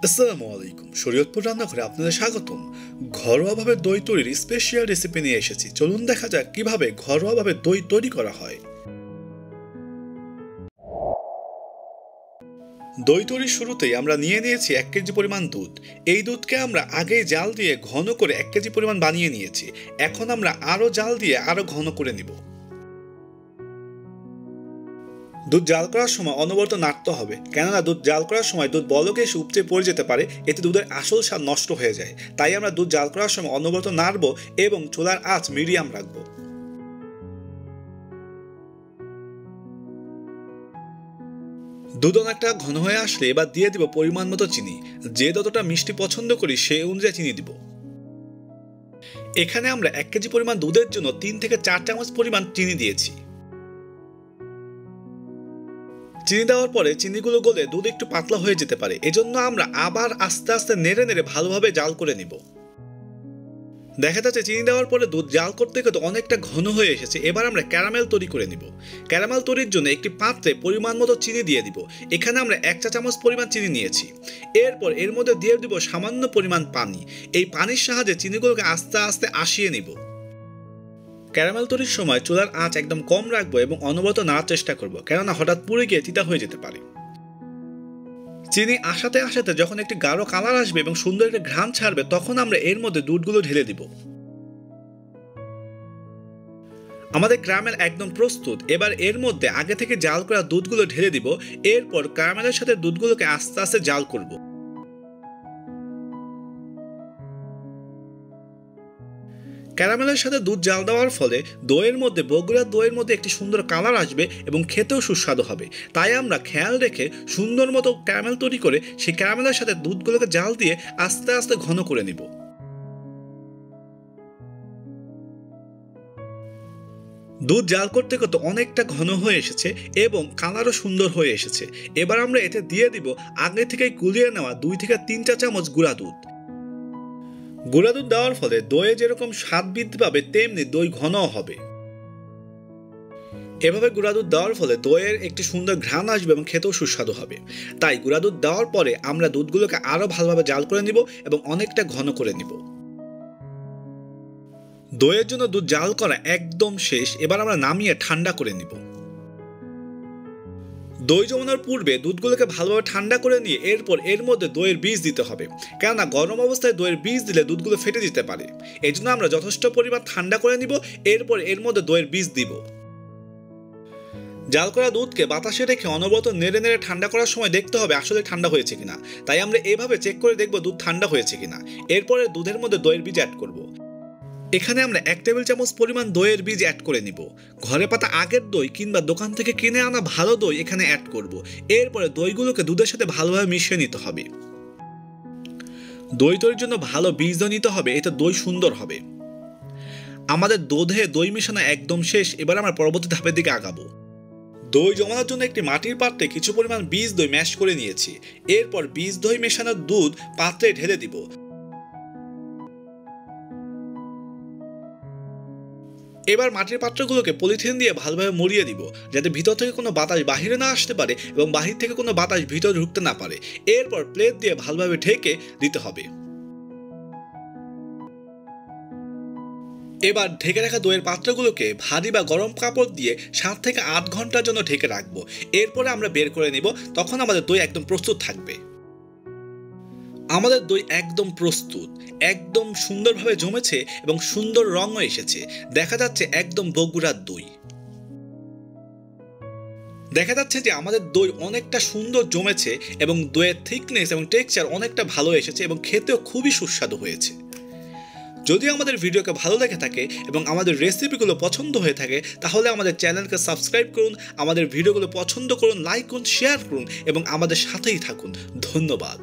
আসসালামু আলাইকুম। শরীয়তপুর রান্নাঘরে আপনাদের স্বাগতম। ঘরোয়াভাবে দই তৈরির স্পেশাল রেসিপি নিয়ে এসেছি। চলুন দেখা যাক কিভাবে ঘরোয়াভাবে দই তৈরি করা হয়। দই তৈরির শুরুতেই আমরা নিয়ে নিয়েছি 1 কেজি পরিমাণ দুধ। এই দুধকে আমরা আগেই জাল দিয়ে ঘন করে 1 কেজি পরিমাণ বানিয়ে নিয়েছি। এখন আমরা আরও জাল দিয়ে আরও ঘন করে নিব। দুধ জাল করার সময় অনবরত নাড়তে হবে, কেননা দুধ জাল করার সময় দুধ বলকে এসে উপচে পড়ে যেতে পারে, এতে দুধের আসল স্বাদ নষ্ট হয়ে যায়। তাই আমরা দুধ জাল করার সময় অনবরত নাড়বো এবং চুলার আঁচ মিডিয়াম রাখবো। দুধ অনেকটা ঘন হয়ে আসলে এবার দিয়ে দিব পরিমাণ মতো চিনি। যে যতটা মিষ্টি পছন্দ করি সেই অনুযায়ী চিনি দিব। এখানে আমরা 1 কেজি পরিমাণ দুধের জন্য 3 থেকে 4 চামচ পরিমাণ চিনি দিয়েছি। চিনি দেওয়ার পরে চিনিগুলো গলে দুধ একটু পাতলা হয়ে যেতে পারে, এজন্য আমরা আবার আস্তে আস্তে নেড়ে নেড়ে ভালোভাবে জাল করে নিব। দেখা যাচ্ছে চিনি দেওয়ার পরে দুধ জাল করতে করতে অনেকটা ঘন হয়ে এসেছে। এবার আমরা ক্যারামেল তৈরি করে নিব। ক্যারামেল তৈরির জন্য একটি পাত্রে পরিমাণ মতো চিনি দিয়ে দিব। এখানে আমরা 1 চা চামচ পরিমাণ চিনি নিয়েছি। এরপর এর মধ্যে দিয়ে দিব সামান্য পরিমাণ পানি। এই পানির সাহায্যে চিনিগুলোকে আস্তে আস্তে আশিয়ে নিব। ক্যারামেল তৈরির সময় চুলার আঁচ একদম কম রাখবো এবং অনবরত নাড়ার চেষ্টা করব, কেননা হঠাৎ পুড়ে গিয়ে তিতা হয়ে যেতে পারে। চিনি আসাতে আসাতে যখন একটি গাঢ় কালার আসবে এবং সুন্দর একটা ঘ্রাণ ছাড়বে, তখন আমরা এর মধ্যে দুধগুলো ঢেলে দিব। আমাদের ক্যারামেল একদম প্রস্তুত। এবার এর মধ্যে আগে থেকে জাল করা দুধগুলো ঢেলে দিব। এরপর ক্যারামেলের সাথে দুধগুলোকে আস্তে আস্তে জাল করব। ক্যারামেলের সাথে দুধ জাল দেওয়ার ফলে দইয়ের মধ্যে, বগুড়ার দইয়ের মধ্যে একটি সুন্দর কালার আসবে এবং খেতেও সুস্বাদু হবে। তাই আমরা খেয়াল রেখে সুন্দর মতো ক্যারামেল তৈরি করে সেই ক্যারামেলের সাথে দুধগুলোকে জাল দিয়ে আস্তে আস্তে ঘন করে নিব। দুধ জাল করতে করতে অনেকটা ঘন হয়ে এসেছে এবং কালারও সুন্দর হয়ে এসেছে। এবার আমরা এতে দিয়ে দিব আগে থেকেই গুলিয়ে নেওয়া 2 থেকে 3 চা চামচ গুঁড়া দুধ। গুঁড়া দুধ দেওয়ার ফলে দইয়ে যেরকম স্বাদ বৃদ্ধি পাবে, তেমনি দই ঘনও হবে। এভাবে গুঁড়া দুধ দেওয়ার ফলে দইয়ের একটি সুন্দর ঘ্রাণ আসবে এবং খেতেও সুস্বাদু হবে। তাই গুঁড়া দুধ দেওয়ার পরে আমরা দুধগুলোকে আরও ভালোভাবে জাল করে নিব এবং অনেকটা ঘন করে নিব। দইয়ের জন্য দুধ জাল করা একদম শেষ। এবার আমরা নামিয়ে ঠান্ডা করে নিব। দই জমানোর পূর্বে দুধগুলোকে ভালোভাবে ঠান্ডা করে নিয়ে এরপর এর মধ্যে দইয়ের বীজ দিতে হবে, কেননা গরম অবস্থায় দইয়ের বীজ দিলে দুধগুলো ফেটে যেতে পারে। এই জন্য আমরা যথেষ্ট পরিমাণ ঠান্ডা করে নিব। এরপর এর মধ্যে দইয়ের বীজ দিব। জাল করা দুধকে বাতাসে রেখে অনবরত নেড়ে নেড়ে ঠান্ডা করার সময় দেখতে হবে আসলে ঠান্ডা হয়েছে কিনা। তাই আমরা এভাবে চেক করে দেখব দুধ ঠান্ডা হয়েছে কিনা। এরপরে দুধের মধ্যে দইয়ের বীজ অ্যাড করব। এখানে আমরা 1 টেবিল চামচ পরিমাণ দইয়ের বীজ অ্যাড করে নিব। ঘরে পাতা আগের দই কিংবা দোকান থেকে কিনে আনা ভালো দই এখানে অ্যাড করব। এরপরে দইগুলোকে দুধের সাথে ভালোভাবে মিশিয়ে নিতে হবে। দই তৈরির জন্য ভালো বীজ নিতে হবে, এতে দই সুন্দর হবে। আমাদের দুধে দই মেশানো একদম শেষ। এবার আমরা পরবর্তী ধাপের দিকে আগাবো। দই জমানোর জন্য একটি মাটির পাত্রে কিছু পরিমাণ বীজ দই ম্যাশ করে নিয়েছি। এরপর বীজ দই মেশানোর দুধ পাত্রে ঢেলে দিব। এবার মাটির পাত্রগুলোকে পলিথিন দিয়ে ভালোভাবে মুড়িয়ে দিব, যাতে ভিতর থেকে কোনো বাতাস বাহিরে না আসতে পারে এবং বাহির থেকে কোনো বাতাস ভিতরে ঢুকতে না পারে। এরপর প্লেট দিয়ে ভালোভাবে ঢেকে দিতে হবে। এবার ঢেকে রাখা দইয়ের পাত্রগুলোকে ভারী বা গরম কাপড় দিয়ে 7 থেকে 8 ঘন্টার জন্য ঢেকে রাখবো। এরপরে আমরা বের করে নিব। তখন আমাদের দই একদম প্রস্তুত থাকবে। আমাদের দই একদম প্রস্তুত, একদম সুন্দরভাবে জমেছে এবং সুন্দর রঙও এসেছে। দেখা যাচ্ছে একদম বগুড়ার দই। দেখা যাচ্ছে যে আমাদের দই অনেকটা সুন্দর জমেছে এবং দইয়ের থিকনেস এবং টেক্সচার অনেকটা ভালো এসেছে এবং খেতেও খুবই সুস্বাদু হয়েছে। যদি আমাদের ভিডিওকে ভালো লেগে থাকে এবং আমাদের রেসিপিগুলো পছন্দ হয়ে থাকে, তাহলে আমাদের চ্যানেলকে সাবস্ক্রাইব করুন, আমাদের ভিডিওগুলো পছন্দ করুন, লাইক করুন, শেয়ার করুন এবং আমাদের সাথেই থাকুন। ধন্যবাদ।